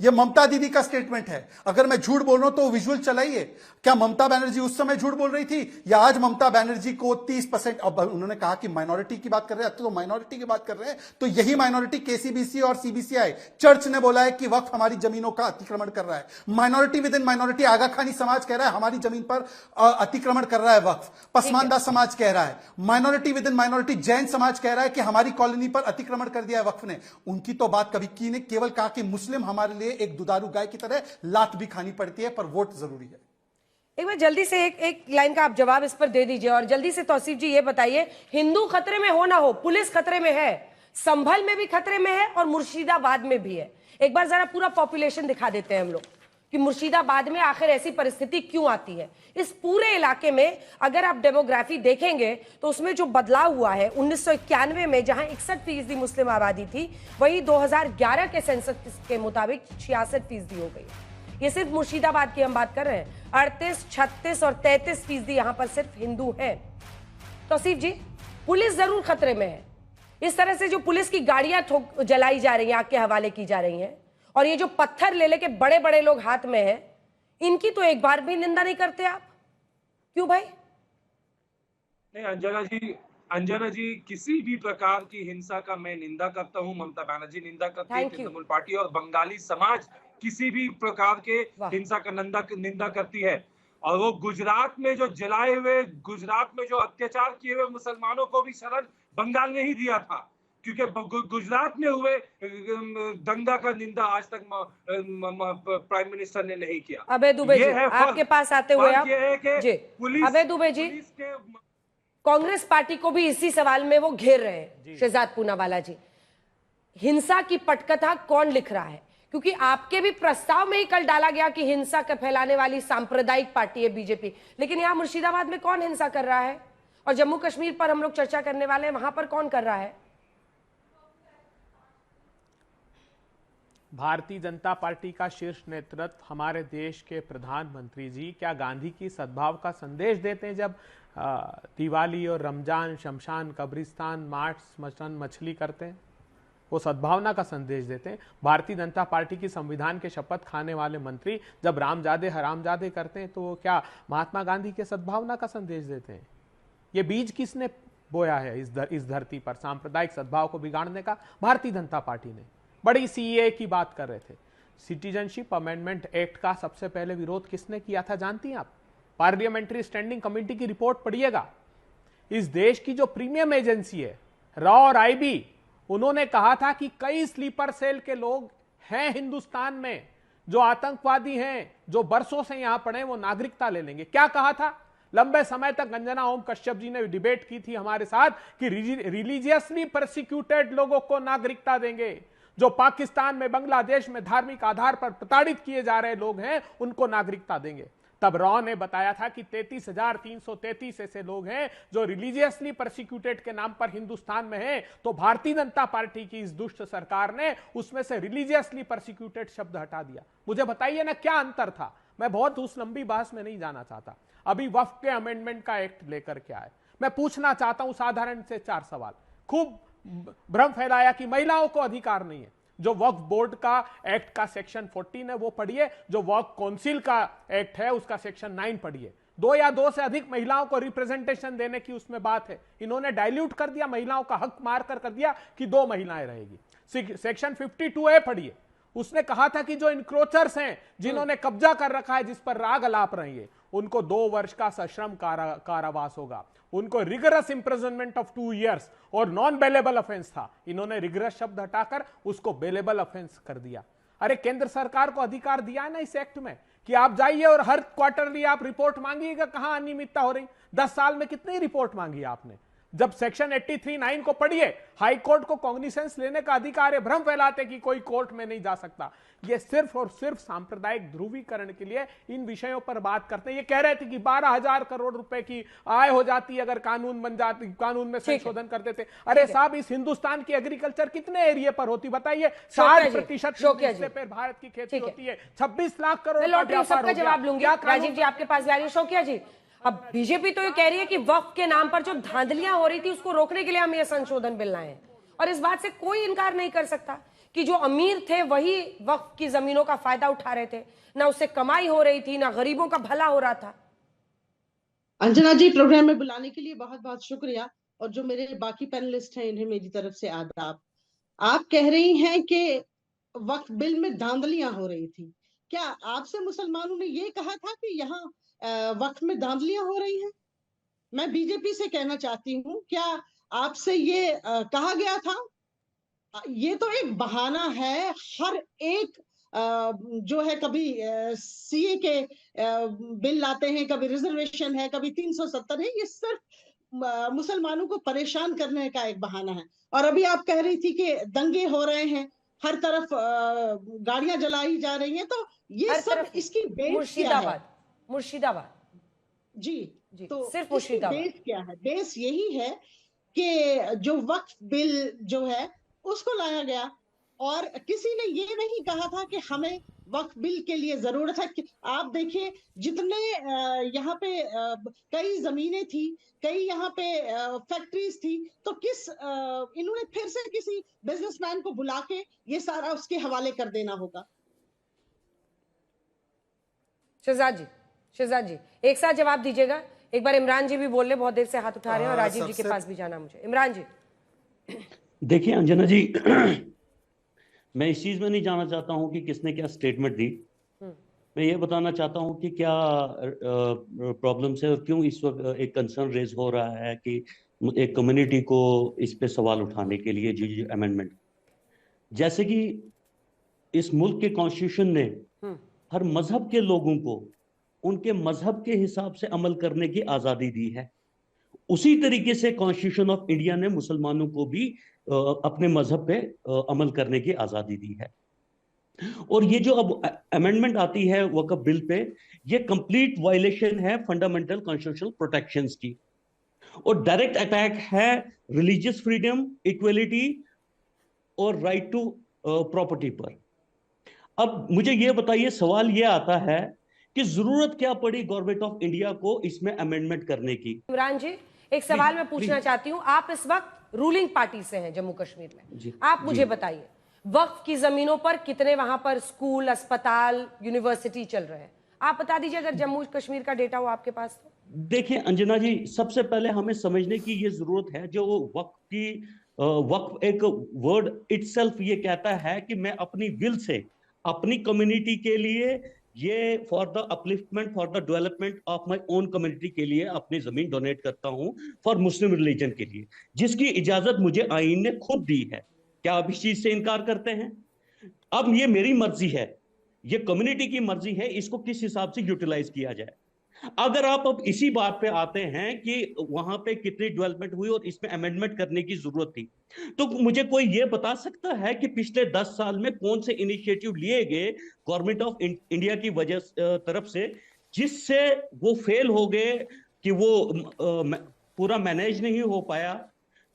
ये ममता दीदी का स्टेटमेंट है। अगर मैं झूठ बोल रहा हूं तो विजुअल चलाइए। क्या ममता बनर्जी उस समय झूठ बोल रही थी, या आज ममता बनर्जी को 30%? अब उन्होंने कहा कि माइनॉरिटी की बात कर रहे हैं, तो माइनॉरिटी की बात कर रहे हैं, तो यही माइनॉरिटी केसीबीसी और सीबीसीआई चर्च ने बोला है कि वक्फ हमारी जमीनों का अतिक्रमण कर रहा है। माइनॉरिटी विद इन माइनॉरिटी, आगा खानी समाज कह रहा है हमारी जमीन पर अतिक्रमण कर रहा है वक्फ, पसमानदा समाज कह रहा है, minority with in minority Jain समाज कह रहा है कि हमारी कॉलोनी पर अतिक्रमण कर दिया है वक्फ ने। उनकी तो बात कभी की नहीं, केवल कहा कि मुस्लिम हमारे लिए एक दुधारू गाय की तरह लात भी खानी पड़ती है, पर वोट जरूरी है। एक बार जल्दी से एक लाइन का आप जवाब इस पर दे दीजिए, और जल्दी से तौसीफ जी ये बताइए, हिंदू खतरे में हो ना हो, पुलिस खतरे में है, संभल में भी खतरे में है और मुर्शिदाबाद में भी है। एक बार जरा पूरा पॉपुलेशन दिखा देते हैं हम लोग कि मुर्शिदाबाद में आखिर ऐसी परिस्थिति क्यों आती है। इस पूरे इलाके में अगर आप डेमोग्राफी देखेंगे तो उसमें जो बदलाव हुआ है 1991 में जहां 61% मुस्लिम आबादी थी, वही 2011 के सेंसस के मुताबिक 66% हो गई। ये सिर्फ मुर्शिदाबाद की हम बात कर रहे हैं। 38, 36 और 33% यहां पर सिर्फ हिंदू हैं। तौसीफ जी, पुलिस जरूर खतरे में है। इस तरह से जो पुलिस की गाड़ियां जलाई जा रही हैं, आग के हवाले की जा रही हैं, और ये जो पत्थर ले लेके बड़े बड़े लोग हाथ में हैं, इनकी तो एक बार भी निंदा नहीं करते आप, क्यों भाई? नहीं अंजना जी किसी भी प्रकार की हिंसा का मैं निंदा करता हूं, ममता बनर्जी निंदा करती है, तृणमूल पार्टी और बंगाली समाज किसी भी प्रकार के हिंसा का निंदा करती है। और वो गुजरात में जो जलाए हुए, गुजरात में जो अत्याचार किए हुए मुसलमानों को भी शरण बंगाल ने ही दिया था, क्योंकि गुजरात में हुए दंगा का निंदा आज तक प्राइम मिनिस्टर ने नहीं किया। अभय दुबे जी, आपके पास आते हुए आप जी, अभय दुबे जी, कांग्रेस पार्टी को भी इसी सवाल में वो घेर रहे हैं। शहजाद पूनावाला जी, हिंसा की पटकथा कौन लिख रहा है? क्योंकि आपके भी प्रस्ताव में ही कल डाला गया कि हिंसा का फैलाने वाली सांप्रदायिक पार्टी है बीजेपी, लेकिन यहां मुर्शिदाबाद में कौन हिंसा कर रहा है? और जम्मू कश्मीर पर हम लोग चर्चा करने वाले हैं, वहां पर कौन कर रहा है? भारतीय जनता पार्टी का शीर्ष नेतृत्व, हमारे देश के प्रधानमंत्री जी क्या गांधी की सद्भाव का संदेश देते हैं जब दिवाली और रमजान, शमशान, कब्रिस्तान, मार्च, मछली करते हैं? वो सद्भावना का संदेश देते हैं। भारतीय जनता पार्टी की संविधान के शपथ खाने वाले मंत्री जब रामजादे हरामजादे करते हैं तो वो क्या महात्मा गांधी के सद्भावना का संदेश देते हैं? ये बीज किसने बोया है इस धरती पर सांप्रदायिक सद्भाव को बिगाड़ने का? भारतीय जनता पार्टी ने। बड़ी सीए की बात कर रहे थे, सिटीजनशिप अमेंडमेंट एक्ट का सबसे पहले विरोध किसने किया था जानती हैं आप? पार्लियामेंट्री स्टैंडिंग कमेटी की रिपोर्ट पढ़िएगा। इस देश की जो प्रीमियम एजेंसी है रॉ और आईबी, उन्होंने कहा था कि कई स्लीपर सेल के लोग हैं हिंदुस्तान में जो आतंकवादी हैं, जो बरसों से यहां पड़े हैं, वो नागरिकता ले लेंगे। क्या कहा था? लंबे समय तक अंजना ओम कश्यप जी ने डिबेट की थी हमारे साथ कि रिलीजियसली परसिक्यूटेड लोगों को नागरिकता देंगे, जो पाकिस्तान में, बांग्लादेश में धार्मिक आधार पर प्रताड़ित किए जा रहे लोग हैं, उनको नागरिकता देंगे। तब रॉ ने बताया था कि 33,333 ऐसे लोग हैं जो रिलीजियसली परसिक्यूटेड के नाम पर हिंदुस्तान में हैं। तो भारतीय जनता पार्टी की इस दुष्ट सरकार ने उसमें से रिलीजियसली परसिक्यूटेड शब्द हटा दिया। मुझे बताइए ना क्या अंतर था? मैं बहुत उस लंबी बहस में नहीं जाना चाहता। अभी वक्फ के अमेंडमेंट का एक्ट लेकर के आए, मैं पूछना चाहता हूं साधारण से 4 सवाल। खूब भ्रम फैलाया कि महिलाओं को अधिकार नहीं है। जो वक्फ बोर्ड का एक्ट का सेक्शन 14 है वो पढ़िए, जो वक्फ काउंसिल का एक्ट है उसका सेक्शन 9 पढ़िए। 2 या 2 से अधिक महिलाओं को रिप्रेजेंटेशन देने की उसमें बात है। इन्होंने डाइल्यूट कर दिया, महिलाओं का हक मार कर दिया कि 2 महिलाएं रहेगी। सेक्शन 52A पढ़िए, उसने कहा था कि जो इनक्रोचर्स हैं, जिन्होंने कब्जा कर रखा है, जिस पर राग अलाप रही है, उनको 2 वर्ष का सश्रम कारावास होगा। उनको रिगरस इंप्रिजनमेंट ऑफ 2 इयर्स और नॉन बेलेबल ऑफेंस था। इन्होंने रिगरस शब्द हटाकर उसको बेलेबल ऑफेंस कर दिया। अरे केंद्र सरकार को अधिकार दिया है ना इस एक्ट में कि आप जाइए और हर क्वार्टरली आप रिपोर्ट मांगिएगा कहां अनियमितता हो रही। 10 साल में कितनी रिपोर्ट मांगी आपने? जब सेक्शन 83(9) को पढ़िए, हाई कोर्ट को कॉग्निसेंस लेने का अधिकार है। भ्रम फैलाते कि कोई कोर्ट में नहीं जा सकता। ये सिर्फ और सिर्फ सांप्रदायिक ध्रुवीकरण के लिए इन विषयों पर बात करते हैं। ये कह रहे थे कि 12,000 करोड़ रुपए की आय हो जाती अगर कानून बन जाती, कानून में संशोधन कर देते। अरे साहब, इस हिंदुस्तान की एग्रीकल्चर कितने एरिया पर होती बताइए? 60% पर भारत की खेती होती है। 26 लाख करोड़ सबका जवाब लूंगी। राजीव जी आपके पास भी आ रही है। शौकिया जी, अब बीजेपी तो ये कह रही है कि वक्फ के नाम पर जो धांधलियां हो रही थी उसको रोकने के लिए हम ये संशोधन बिल लाए हैं, और इस बात से कोई इनकार नहीं कर सकता कि जो अमीर थे वही वक्फ की जमीनों का फायदा उठा रहे थे, ना उससे कमाई हो रही थी, ना गरीबों का भला हो रहा था। अंजना जी, प्रोग्राम में बुलाने के लिए बहुत बहुत शुक्रिया, और जो मेरे बाकी पैनलिस्ट हैं इन्हें मेरी तरफ से आदाब। आप कह रही हैं कि वक्फ बिल में धांधलियां हो रही थी। क्या आपसे मुसलमानों ने ये कहा था कि यहाँ वक्फ में धांधलियां हो रही हैं? मैं बीजेपी से कहना चाहती हूँ, क्या आपसे ये कहा गया था? ये तो एक बहाना है। हर एक जो है, कभी सीए के बिल लाते हैं, कभी रिजर्वेशन है, कभी 370 है। ये सिर्फ मुसलमानों को परेशान करने का एक बहाना है। और अभी आप कह रही थी कि दंगे हो रहे हैं, हर तरफ गाड़ियां जलाई जा रही हैं, तो ये सब इसकी बेस क्या है? मुर्शिदाबाद जी, तो सिर्फ मुर्शिदाबाद। बेस क्या है? बेस यही है कि जो वक्फ बिल जो है उसको लाया गया, और किसी ने ये नहीं कहा था कि हमें वक्फ बिल के लिए जरूरत है। आप देखिए, जितने यहाँ पे कई जमीनें थी, कई यहाँ पे फैक्ट्रीज थी, तो इन्होंने फिर से किसी बिजनेसमैन को बुला के ये सारा उसके हवाले कर देना होगा। शहजाद जी एक साथ जवाब दीजिएगा। एक बार इमरान जी भी बोल रहे, बहुत देर से हाथ उठा रहे हैं, और राजीव जी के पास भी जाना मुझे। इमरान जी, देखिए अंजना जी, मैं इस चीज में नहीं जाना चाहता हूं कि किसने क्या स्टेटमेंट दी। मैं ये बताना चाहता हूं कि क्या प्रॉब्लम्स है और क्यों इस वक्त एक कंसर्न रेज हो रहा है कि एक कम्युनिटी को इस पे सवाल उठाने के लिए जी अमेंडमेंट। जैसे कि इस मुल्क के कॉन्स्टिट्यूशन ने हर मजहब के लोगों को उनके मजहब के हिसाब से अमल करने की आजादी दी है, उसी तरीके से कॉन्स्टिट्यूशन ऑफ इंडिया ने मुसलमानों को भी अपने मजहब पे अमल करने की आजादी दी है। और ये जो अब अमेंडमेंट आती है वक्फ बिल पे, ये कंप्लीट वायलेशन है फंडामेंटल कॉन्स्टिट्यूशनल प्रोटेक्शंस की, और डायरेक्ट अटैक है रिलीजियस फ्रीडम, इक्वलिटी और राइट टू प्रॉपर्टी पर। अब मुझे ये बताइए, सवाल ये आता है कि जरूरत क्या पड़ी गवर्नमेंट ऑफ इंडिया को इसमें अमेंडमेंट करने की? इमरान जी, एक सवाल मैं पूछना चाहती हूँ। आप इस वक्त रूलिंग पार्टी से हैं जम्मू कश्मीर में। आप मुझे बताइए, वक्फ की जमीनों पर कितने वहां पर स्कूल, अस्पताल, यूनिवर्सिटी चल रहे हैं? आप बता दीजिए अगर जम्मू कश्मीर का डेटा हो आपके पास तो। देखिए अंजना जी, सबसे पहले हमें समझने की ये जरूरत है, जो वक्फ एक वर्ड इटसेल्फ ये कहता है कि मैं अपनी विल से अपनी कम्युनिटी के लिए, ये for the upliftment, for the development of my own community के लिए अपनी जमीन डोनेट करता हूं, फॉर मुस्लिम रिलीजन के लिए, जिसकी इजाजत मुझे आईन ने खुद दी है। क्या आप इस चीज से इनकार करते हैं? अब ये मेरी मर्जी है ये कम्युनिटी की मर्जी है, इसको किस हिसाब से यूटिलाइज किया जाए। अगर आप अब इसी बात पे आते हैं कि वहां पे कितनी डेवलपमेंट हुई और इसमें अमेंडमेंट करने की जरूरत थी, तो मुझे कोई ये बता सकता है कि पिछले 10 साल में कौन से इनिशिएटिव लिए गए गवर्नमेंट ऑफ इंडिया की वजह तरफ से जिससे वो फेल हो गए, कि वो पूरा मैनेज नहीं हो पाया।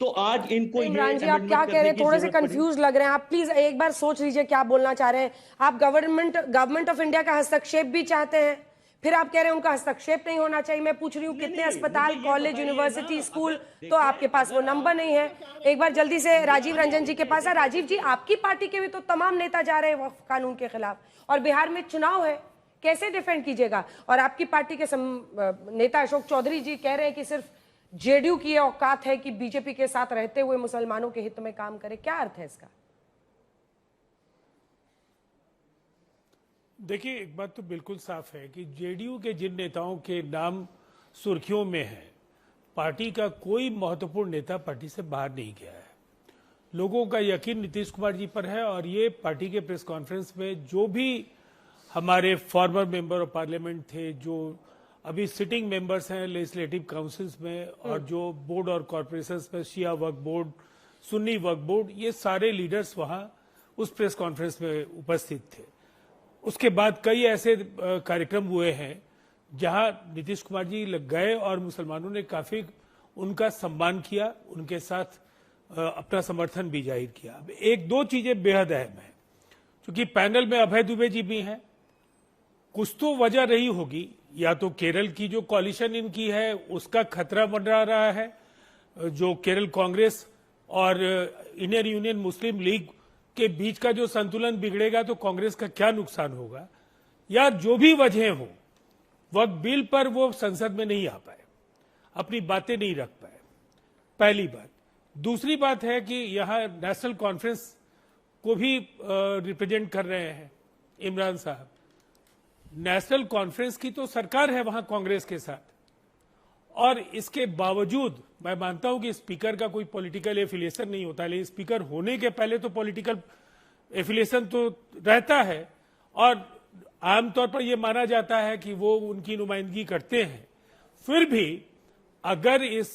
तो आज इनको इमरान जी, आप क्या कह रहे हैं? थोड़े से कंफ्यूज लग रहे हैं आप। प्लीज एक बार सोच लीजिए क्या बोलना चाह रहे हैं आप। गवर्नमेंट ऑफ इंडिया का हस्तक्षेप भी चाहते हैं, फिर आप कह रहे हैं उनका हस्तक्षेप नहीं होना चाहिए। मैं पूछ रही हूँ कितने अस्पताल, कॉलेज, यूनिवर्सिटी, स्कूल, तो आपके पास वो नंबर नहीं है। एक बार जल्दी से राजीव रंजन जी के पास है। राजीव जी, आपकी पार्टी के भी तो तमाम नेता जा रहे हैं वक्फ कानून के खिलाफ, और बिहार में चुनाव है, कैसे डिफेंड कीजिएगा? और आपकी पार्टी के नेता अशोक चौधरी जी कह रहे हैं कि सिर्फ जेडीयू की औकात है कि बीजेपी के साथ रहते हुए मुसलमानों के हित में काम करे। क्या अर्थ है इसका? देखिए, एक बात तो बिल्कुल साफ है कि जेडीयू के जिन नेताओं के नाम सुर्खियों में है, पार्टी का कोई महत्वपूर्ण नेता पार्टी से बाहर नहीं गया है। लोगों का यकीन नीतीश कुमार जी पर है, और ये पार्टी के प्रेस कॉन्फ्रेंस में जो भी हमारे फॉर्मर मेंबर ऑफ पार्लियामेंट थे, जो अभी सिटिंग मेंबर्स हैं लेजिस्लेटिव काउंसिल्स में, और जो बोर्ड और कॉर्पोरेशंस में, शिया वक्फ बोर्ड, सुन्नी वक्फ बोर्ड, ये सारे लीडर्स वहां उस प्रेस कॉन्फ्रेंस में उपस्थित थे। उसके बाद कई ऐसे कार्यक्रम हुए हैं जहां नीतीश कुमार जी लग गए और मुसलमानों ने काफी उनका सम्मान किया, उनके साथ अपना समर्थन भी जाहिर किया। अब एक दो चीजें बेहद अहम है, क्योंकि पैनल में अभय दुबे जी भी हैं। कुछ तो वजह रही होगी, या तो केरल की जो कॉलिशन इनकी है उसका खतरा मंडरा रहा है, जो केरल कांग्रेस और इंडियन यूनियन मुस्लिम लीग के बीच का जो संतुलन बिगड़ेगा तो कांग्रेस का क्या नुकसान होगा, या जो भी वजह हो, वक्त बिल पर वो संसद में नहीं आ पाए, अपनी बातें नहीं रख पाए, पहली बात। दूसरी बात है कि यहां नेशनल कॉन्फ्रेंस को भी रिप्रेजेंट कर रहे हैं इमरान साहब। नेशनल कॉन्फ्रेंस की तो सरकार है वहां कांग्रेस के साथ, और इसके बावजूद मैं मानता हूं कि स्पीकर का कोई पॉलिटिकल एफिलिएशन नहीं होता, लेकिन स्पीकर होने के पहले तो पॉलिटिकल एफिलिएशन तो रहता है, और आमतौर पर यह माना जाता है कि वो उनकी नुमाइंदगी करते हैं। फिर भी अगर इस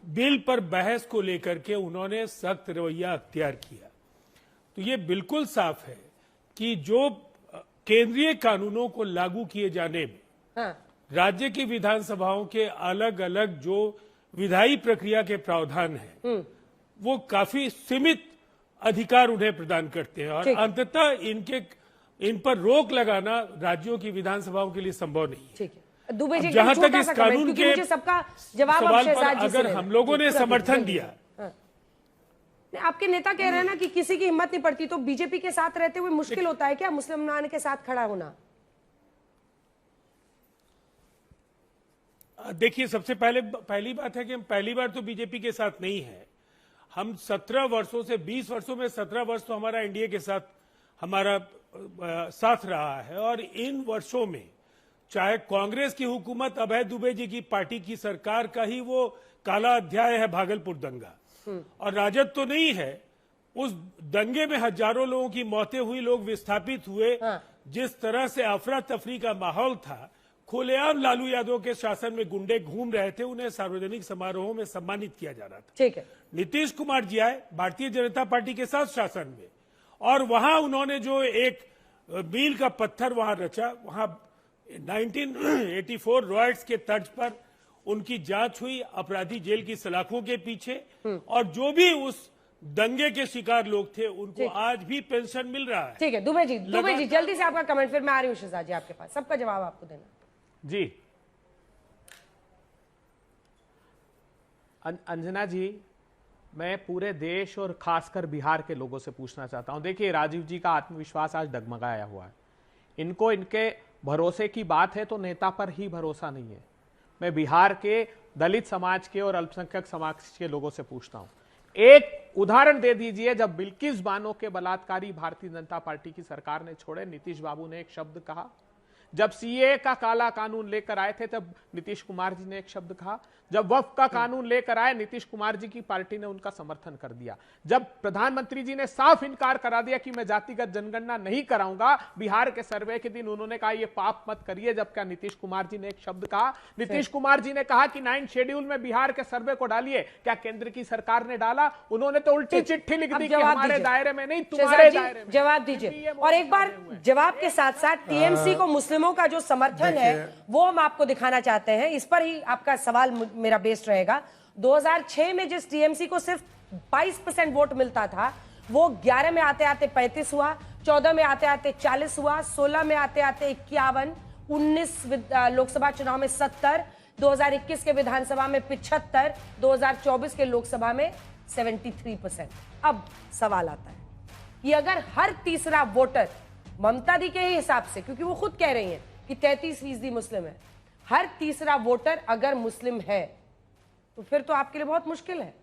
बिल पर बहस को लेकर के उन्होंने सख्त रवैया अख्तियार किया, तो ये बिल्कुल साफ है कि जो केंद्रीय कानूनों को लागू किए जाने में राज्य की विधानसभाओं के अलग अलग जो विधायी प्रक्रिया के प्रावधान हैं, वो काफी सीमित अधिकार उन्हें प्रदान करते हैं, और अंततः इन पर रोक लगाना राज्यों की विधानसभाओं के लिए संभव नहीं है। ठीक है, दुबे जी, जहां तक इस कानून के सबका जवाब सवाल पर अगर हम लोगों ने समर्थन दिया, आपके नेता कह रहे हैं ना कि किसी की हिम्मत नहीं पड़ती, तो बीजेपी के साथ रहते हुए मुश्किल होता है क्या मुसलमान के साथ खड़ा होना? देखिए, सबसे पहली बात है कि हम पहली बार तो बीजेपी के साथ नहीं है। हम 17 वर्षों से 20 वर्षों में 17 वर्ष तो हमारा एनडीए के साथ हमारा साथ रहा है, और इन वर्षों में चाहे कांग्रेस की हुकूमत, अभय दुबे जी की पार्टी की सरकार का ही वो काला अध्याय है भागलपुर दंगा, और राजद तो नहीं है। उस दंगे में हजारों लोगों की मौतें हुई, लोग विस्थापित हुए, जिस तरह से अफरा तफरी का माहौल था, खुलेआम लालू यादव के शासन में गुंडे घूम रहे थे, उन्हें सार्वजनिक समारोहों में सम्मानित किया जा रहा था। ठीक है, नीतीश कुमार जी आए भारतीय जनता पार्टी के साथ शासन में, और वहां उन्होंने जो एक मील का पत्थर वहां रचा, वहां 1984 रॉयट्स के तर्ज पर उनकी जांच हुई, अपराधी जेल की सलाखों के पीछे, और जो भी उस दंगे के शिकार लोग थे उनको आज भी पेंशन मिल रहा है। ठीक है, दुबे जी जल्दी से आपका कमेंट, फिर मैं आ रही हूँ शहजाद जी आपके पास, सबका जवाब आपको देना जी। अंजना जी, मैं पूरे देश और खासकर बिहार के लोगों से पूछना चाहता हूं। देखिए, राजीव जी का आत्मविश्वास आज डगमगाया हुआ है। इनको इनके भरोसे की बात है तो नेता पर ही भरोसा नहीं है। मैं बिहार के दलित समाज के और अल्पसंख्यक समाज के लोगों से पूछता हूं, एक उदाहरण दे दीजिए जब बिल्किस बानो के बलात्कारी भारतीय जनता पार्टी की सरकार ने छोड़े, नीतीश बाबू ने एक शब्द कहा? जब सीए का काला कानून लेकर आए थे तब नीतीश कुमार जी ने एक शब्द कहा, जब वक्फ का कानून लेकर आए नीतीश कुमार जी की पार्टी ने उनका समर्थन कर दिया, जब प्रधानमंत्री जी ने साफ इनकार करा दिया कि मैं जातिगत जनगणना नहीं कराऊंगा, बिहार के सर्वे के दिन उन्होंने कहा ये पाप मत करिए, जब क्या नीतीश कुमार जी ने एक शब्द कहा, नीतीश कुमार जी ने कहा कि 9 शेड्यूल में बिहार के सर्वे को डालिए, क्या केंद्र की सरकार ने डाला? उन्होंने तो उल्टी चिट्ठी लिख दी कि हमारे दायरे में नहीं, तुम्हारे दायरे में। जवाब दीजिए। और एक बार जवाब के साथ साथ टीएमसी को मुस्लिमों का जो समर्थन है वो हम आपको दिखाना चाहते हैं, इस पर ही आपका सवाल मेरा बेस्ड रहेगा। 2006 में जिस टीएमसी को सिर्फ 22% वोट मिलता था, वो 11 में आते आते 35 हुआ, 14 में आते आते 40 हुआ, 16 में आते आते 51, 19 लोकसभा चुनाव में 70, 2021 के विधानसभा में 75, 2024 के लोकसभा में 73%। अब सवाल आता है कि अगर हर तीसरा वोटर ममता दी के ही हिसाब से, क्योंकि वो खुद कह रही हैं कि 33% मुस्लिम है, हर तीसरा वोटर अगर मुस्लिम है तो फिर तो आपके लिए बहुत मुश्किल है।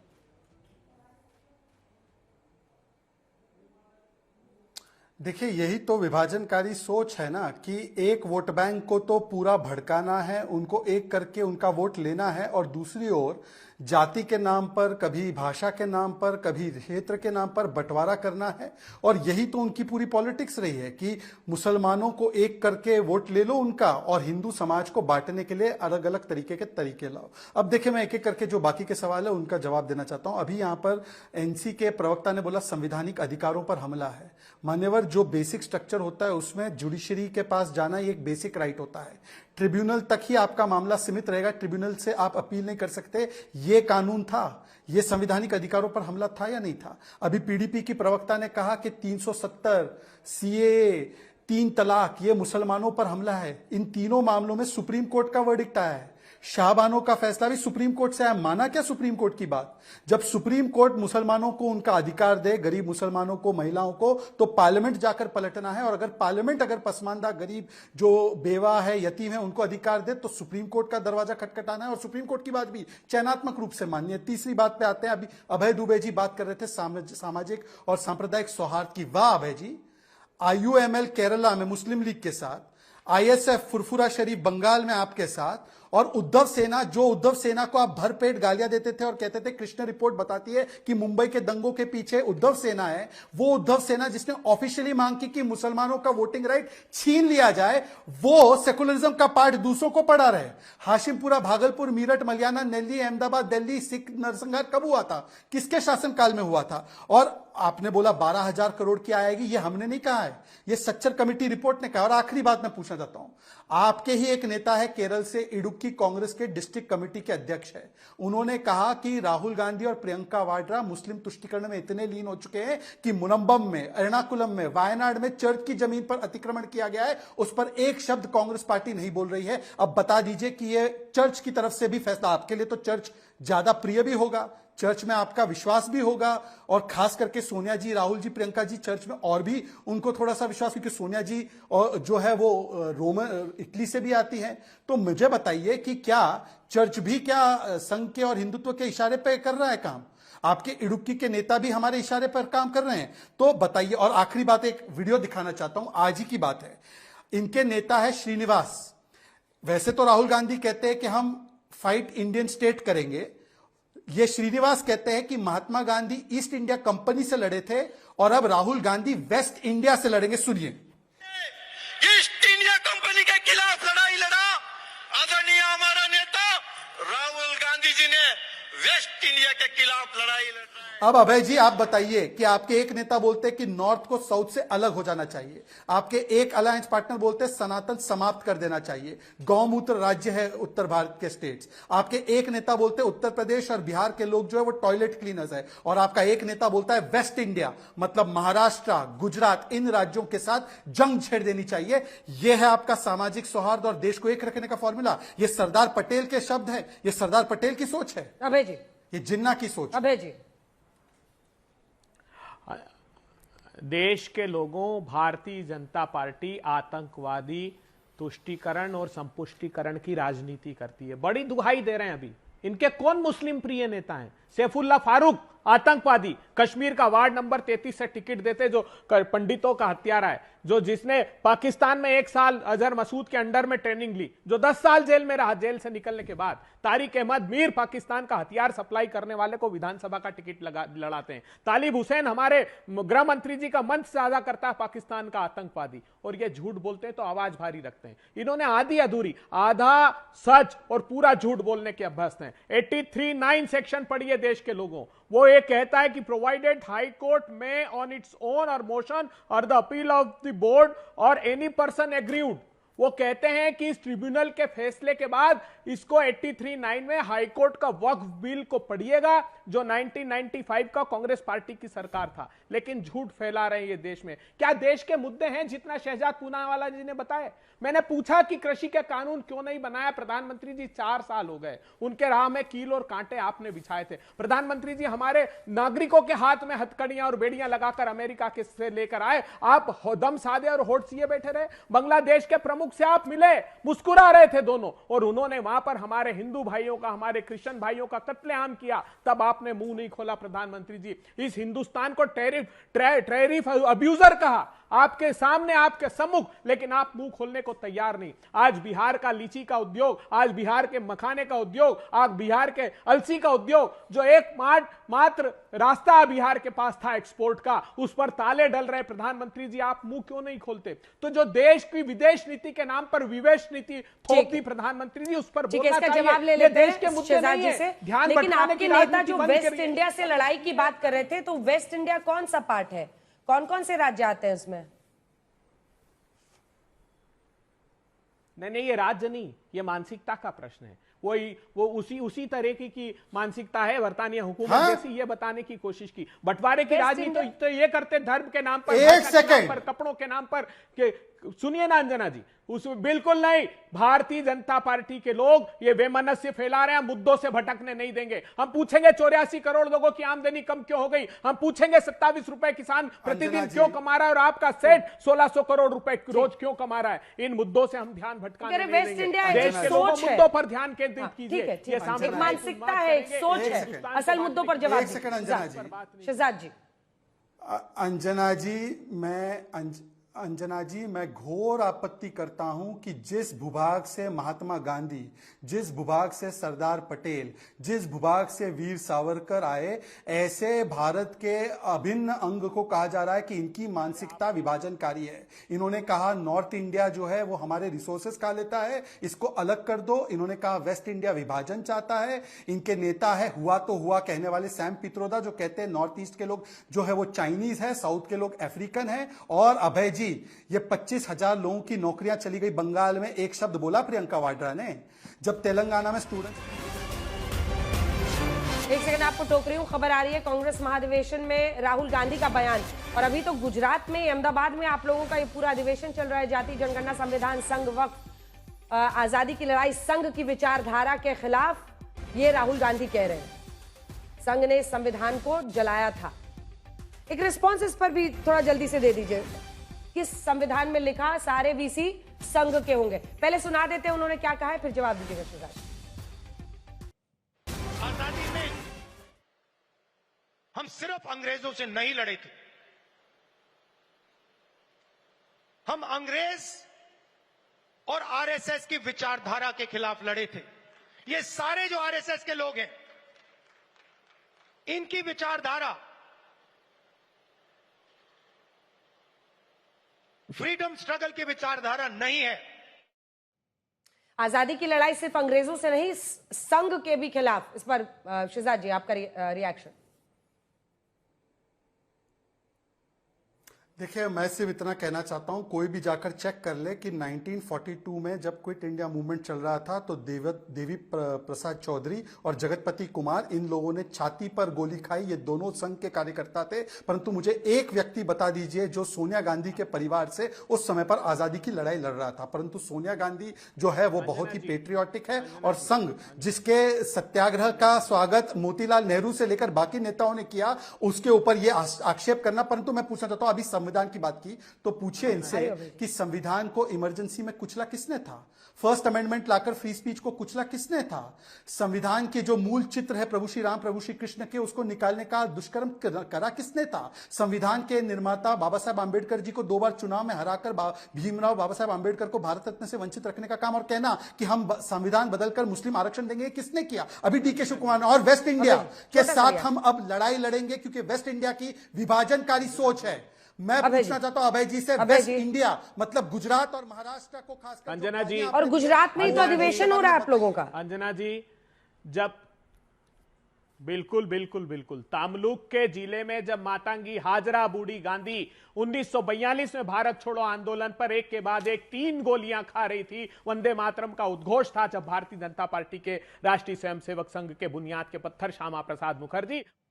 देखिए, यही तो विभाजनकारी सोच है ना कि एक वोट बैंक को तो पूरा भड़काना है, उनको एक करके उनका वोट लेना है, और दूसरी ओर जाति के नाम पर, कभी भाषा के नाम पर, कभी क्षेत्र के नाम पर बंटवारा करना है। और यही तो उनकी पूरी पॉलिटिक्स रही है कि मुसलमानों को एक करके वोट ले लो उनका, और हिंदू समाज को बांटने के लिए अलग अलग तरीके के तरीके लाओ। अब देखिए, मैं एक एक करके जो बाकी के सवाल है उनका जवाब देना चाहता हूं। अभी यहां पर एनसी के प्रवक्ता ने बोला संवैधानिक अधिकारों पर हमला है। मान्यवर, जो बेसिक स्ट्रक्चर होता है उसमें जुडिशरी के पास जाना ये एक बेसिक राइट होता है। ट्रिब्यूनल तक ही आपका मामला सीमित रहेगा, ट्रिब्यूनल से आप अपील नहीं कर सकते। ये कानून था, ये संवैधानिक अधिकारों पर हमला था या नहीं था? अभी पीडीपी की प्रवक्ता ने कहा कि 370, सीए, 3 तलाक, ये मुसलमानों पर हमला है। इन तीनों मामलों में सुप्रीम कोर्ट का वर्डिक्ट आया है। शाहबानो का फैसला भी सुप्रीम कोर्ट से आया। माना क्या सुप्रीम कोर्ट की बात? जब सुप्रीम कोर्ट मुसलमानों को उनका अधिकार दे, गरीब मुसलमानों को, महिलाओं को, तो पार्लियामेंट जाकर पलटना है। और अगर पार्लियामेंट अगर पसमानदा, गरीब, जो बेवा है, यतीम है, उनको अधिकार दे तो सुप्रीम कोर्ट का दरवाजा खटखटाना है। और सुप्रीम कोर्ट की बात भी चयनात्मक रूप से माननी है। तीसरी बात पे आते हैं। अभी अभय दुबे जी बात कर रहे थे सामाजिक और सांप्रदायिक सौहार्द की। वाह अभय जी, IUML केरला में मुस्लिम लीग के साथ, ISF फुरफुरा शरीफ बंगाल में आपके साथ, और उद्धव सेना को आप भरपेट गालियां देते थे और कहते थे कृष्ण रिपोर्ट बताती है कि मुंबई के दंगों के पीछे उद्धव सेना है। वो उद्धव सेना जिसने ऑफिशियली मांग की कि मुसलमानों का वोटिंग राइट छीन लिया जाए, वो सेकुलरिज्म का पाठ दूसरों को पढ़ा रहे। हाशिमपुरा, भागलपुर, मीरठ, मलियाना, नेल्ली, अहमदाबाद, दिल्ली सिख नरसंहार कब हुआ था? किसके शासनकाल में हुआ था? और आपने बोला 12,000 करोड़ की आएगी, ये हमने नहीं कहा है, ये सच्चर कमेटी रिपोर्ट ने कहा। और आखिरी बात मैं पूछना चाहता हूं, आपके ही एक नेता है केरल से, इडुक्की कांग्रेस के डिस्ट्रिक्ट कमेटी के अध्यक्ष है, उन्होंने कहा कि राहुल गांधी और प्रियंका वाड्रा मुस्लिम तुष्टीकरण में इतने लीन हो चुके हैं कि मुनम्बम में, एर्नाकुलम में, वायनाड में चर्च की जमीन पर अतिक्रमण किया गया है, उस पर एक शब्द कांग्रेस पार्टी नहीं बोल रही है। अब बता दीजिए कि यह चर्च की तरफ से भी फैसला, आपके लिए तो चर्च ज्यादा प्रिय भी होगा, चर्च में आपका विश्वास भी होगा, और खास करके सोनिया जी, राहुल जी, प्रियंका जी चर्च में और भी उनको थोड़ा सा विश्वास, क्योंकि सोनिया जी और जो है वो इटली से भी आती है। तो मुझे बताइए कि क्या चर्च भी क्या संघ के और हिंदुत्व के इशारे पे कर रहा है काम? आपके इडुक्की के नेता भी हमारे इशारे पर काम कर रहे हैं? तो बताइए। और आखिरी बात, एक वीडियो दिखाना चाहता हूं, आज ही की बात है। इनके नेता है श्रीनिवास। वैसे तो राहुल गांधी कहते हैं कि हम फाइट इंडियन स्टेट करेंगे, ये श्रीनिवास कहते हैं कि Mahatma Gandhi east India company से लड़े थे और अब राहुल गांधी वेस्ट इंडिया से लड़ेंगे। सुनिए। ईस्ट इंडिया कंपनी के खिलाफ लड़ाई लड़ा आदरणीय हमारा नेता राहुल गांधी जी ने, वेस्ट इंडिया के खिलाफ लड़ाई लड़ रहा है। अब अभय जी आप बताइए कि आपके एक नेता बोलते हैं कि नॉर्थ को साउथ से अलग हो जाना चाहिए, आपके एक अलायंस पार्टनर बोलते हैं सनातन समाप्त कर देना चाहिए, गौमूत्र राज्य है उत्तर भारत के स्टेट्स, आपके एक नेता बोलते हैं उत्तर प्रदेश और बिहार के लोग जो है वो टॉयलेट क्लीनर्स है, और आपका एक नेता बोलता है वेस्ट इंडिया मतलब महाराष्ट्र, गुजरात, इन राज्यों के साथ जंग छेड़ देनी चाहिए। यह है आपका सामाजिक सौहार्द और देश को एक रखने का फॉर्मूला। ये सरदार पटेल के शब्द है, ये सरदार पटेल की सोच है अभय जी, ये जिन्ना की सोच। अभय जी, देश के लोगों, भारतीय जनता पार्टी आतंकवादी तुष्टीकरण और संपुष्टीकरण की राजनीति करती है। बड़ी दुहाई दे रहे हैं अभी। इनके कौन मुस्लिम प्रिय नेता हैं? सैफुल्लाह फारूक आतंकवादी कश्मीर का वार्ड नंबर 33 से टिकट देते, जो पंडितों का हत्यारा है, जो जिसने पाकिस्तान में 1 साल अजहर मसूद के अंडर में ट्रेनिंग ली, जो 10 साल जेल में रहा, जेल से निकलने के बाद तारिक अहमद मीर पाकिस्तान का हथियार सप्लाई करने वाले को विधानसभा का टिकट लड़ाते हैं। तालिब हुसैन हमारे गृह मंत्री जी का मंच साझा करता है पाकिस्तान का आतंकवादी, और ये झूठ बोलते हैं तो आवाज भारी रखते हैं। इन्होंने आधी अधूरी, आधा सच और पूरा झूठ बोलने के अभ्यस्त हैं। 83(9) सेक्शन पढ़िए देश के लोगों, वो ये कहता है कि प्रोवाइडेड हाई कोर्ट में ऑन इट्स ओन और मोशन और the appeal of the board और एनी पर्सन एग्रीड, वो कहते हैं कि इस ट्रिब्यूनल के फैसले के बाद इसको 83(9) में हाई कोर्ट का वक्फ बिल को पढ़िएगा, जो 1995 का कांग्रेस पार्टी की सरकार था। लेकिन झूठ फैला रहे हैं ये देश में। क्या देश के मुद्दे हैं जितना शहजाद पूनावाला जी ने बताया? मैंने पूछा कि कृषि के कानून क्यों नहीं बनाया? प्रधानमंत्री जी 4 साल हो गए, उनके राह में कील और कांटे आपने बिछाए थे। प्रधानमंत्री जी हमारे नागरिकों के हाथ में हथकड़ियां और बेड़ियां लगाकर अमेरिका के से लेकर आए, आप दम साधे और होठ सिए बैठे रहे। बांग्लादेश के प्रमुख से आप मिले, मुस्कुरा रहे थे दोनों, और उन्होंने वहां पर हमारे हिंदू भाइयों का, हमारे क्रिश्चियन भाइयों का कत्लेआम किया, तब आपने मुंह नहीं खोला। प्रधानमंत्री जी इस हिंदुस्तान को टेरिफ अब्यूजर कहा आपके सामने, आपके सम्मुख, लेकिन आप मुंह खोलने को तैयार नहीं। आज बिहार का लीची का उद्योग, आज बिहार के मखाने का उद्योग, आज बिहार के अलसी का उद्योग, जो एक मात्र रास्ता बिहार के पास था एक्सपोर्ट का, उस पर ताले डल रहे। प्रधानमंत्री जी आप मुंह क्यों नहीं खोलते? तो जो देश की विदेश नीति के नाम पर विवेश नीति थोप दी प्रधानमंत्री जी, उस पर बोलना चाहिए। जवाब ले लेते देश के मुद्दे नहीं है, ध्यान लेकिन भटकाने आपके की नेता जो राजनीति वेस्ट इंडिया से लड़ाई की बात कर रहे थे, तो वेस्ट इंडिया कौन सा पार्ट है? कौन कौन से राज्य आते हैं उसमें? नहीं, ये राज्य नहीं, ये मानसिकता का प्रश्न है। वो उसी तरह की मानसिकता है बरतानिया हुकूमत जैसी, ये बताने की कोशिश की। बंटवारे की राजनीति तो ये करते धर्म के नाम पर, कपड़ों के नाम पर। सुनिए ना अंजना जी, बिल्कुल नहीं। भारतीय जनता पार्टी के लोग ये वेमनस्य फैला रहे हैं, मुद्दों से भटकने नहीं देंगे। हम पूछेंगे 84 करोड़ लोगों की आमदनी कम क्यों हो गई, हम पूछेंगे 27 रुपए किसान प्रतिदिन क्यों कमा रहा है, और आपका सेठ 1600 करोड़ रुपए रोज क्यों कमा रहा है। इन मुद्दों से हम ध्यान भटकाने नहीं देंगे। देश के लोगों मुद्दों पर ध्यान केंद्रित कीजिए। एक मानसिकता है, एक सोच है, असल मुद्दों पर जवाब। शहजाद जी। अंजना जी, मैं घोर आपत्ति करता हूं कि जिस भूभाग से महात्मा गांधी, जिस भूभाग से सरदार पटेल, जिस भूभाग से वीर सावरकर आए, ऐसे भारत के अभिन्न अंग को कहा जा रहा है कि इनकी मानसिकता विभाजनकारी है। इन्होंने कहा नॉर्थ इंडिया जो है वो हमारे रिसोर्सेस खा लेता है, इसको अलग कर दो। इन्होंने कहा वेस्ट इंडिया विभाजन चाहता है। इनके नेता है हुआ तो हुआ कहने वाले सैम पित्रोदा, जो कहते हैं नॉर्थ ईस्ट के लोग जो है वो चाइनीज है, साउथ के लोग अफ्रीकन है। और अभय जी, ये 25,000 लोगों की नौकरियां चली गई बंगाल में, एक शब्द बोला प्रियंका वाड्रा ने? जब तेलंगाना में स्टूडेंट। एक सेकंड आपको टोक रही हूं, खबर आ रही है कांग्रेस महाधिवेशन में राहुल गांधी का बयान, और अभी तो गुजरात में अहमदाबाद में आप लोगों का ये पूरा अधिवेशन चल रहा है। जातीय जनगणना, संविधान, संघ, वक्फ, आजादी की लड़ाई, संघ की विचारधारा के खिलाफ ये राहुल गांधी कह रहे हैं संघ ने संविधान को जलाया था। एक रिस्पॉन्स इस पर भी थोड़ा जल्दी से दे दीजिए। किस संविधान में लिखा सारे वीसी संघ के होंगे? पहले सुना देते हैं उन्होंने क्या कहा है, फिर जवाब दीजिएगा शहजाद। आजादी में हम सिर्फ अंग्रेजों से नहीं लड़े थे, हम अंग्रेज और आरएसएस की विचारधारा के खिलाफ लड़े थे। ये सारे जो आरएसएस के लोग हैं, इनकी विचारधारा फ्रीडम स्ट्रगल की विचारधारा नहीं है। आजादी की लड़ाई सिर्फ अंग्रेजों से नहीं, संघ के भी खिलाफ। इस पर शहजाद जी आपका रिएक्शन। देखिए, मैं सिर्फ इतना कहना चाहता हूं, कोई भी जाकर चेक कर ले कि 1942 में जब क्विट इंडिया मूवमेंट चल रहा था तो देवी प्रसाद चौधरी और जगतपति कुमार, इन लोगों ने छाती पर गोली खाई। ये दोनों संघ के कार्यकर्ता थे। परंतु मुझे एक व्यक्ति बता दीजिए जो सोनिया गांधी के परिवार से उस समय पर आजादी की लड़ाई लड़ रहा था। परंतु सोनिया गांधी जो है वो बहुत ही पेट्रियाटिक है, और संघ जिसके सत्याग्रह का स्वागत मोतीलाल नेहरू से लेकर बाकी नेताओं ने किया, उसके ऊपर ये आक्षेप करना। परंतु मैं पूछना चाहता हूं, अभी संविधान की बात की तो पूछिए इनसे कि संविधान को इमरजेंसी में कुचला किसने था? फर्स्ट अमेंडमेंट लाकर फ्री स्पीच को कुचला किसने था? संविधान के जो मूल चित्र है प्रभु श्री राम प्रभु श्री कृष्ण के, उसको निकालने का दुष्कर्म करा किसने था? संविधान के निर्माता बाबा साहब आंबेडकर जी को 2 बार चुनाव में हराकर भीमराव बाबा साहब आंबेडकर को भारत रत्न से वंचित रखने का काम और कहना कि हम संविधान बदलकर मुस्लिम आरक्षण देंगे, किसने किया? अभी डीके शिव कुमार। और वेस्ट इंडिया के साथ हम अब लड़ाई लड़ेंगे क्योंकि वेस्ट इंडिया की विभाजनकारी सोच है। मैं पूछना चाहता हूं अभय जी से, वेस्ट इंडिया मतलब गुजरात और महाराष्ट्र को खासकर अंजना जी, और गुजरात में ही तो अधिवेशन हो रहा है आप लोगों का। अंजना जी, जब बिल्कुल बिल्कुल बिल्कुल तामलुक के जिले में जब मातंगी हाजरा बूढ़ी गांधी 1942 में भारत छोड़ो आंदोलन पर एक के बाद एक 3 गोलियां खा रही थी, वंदे मातरम का उद्घोष था, जब भारतीय जनता पार्टी के राष्ट्रीय स्वयंसेवक संघ के बुनियाद के पत्थर श्यामा प्रसाद मुखर्जी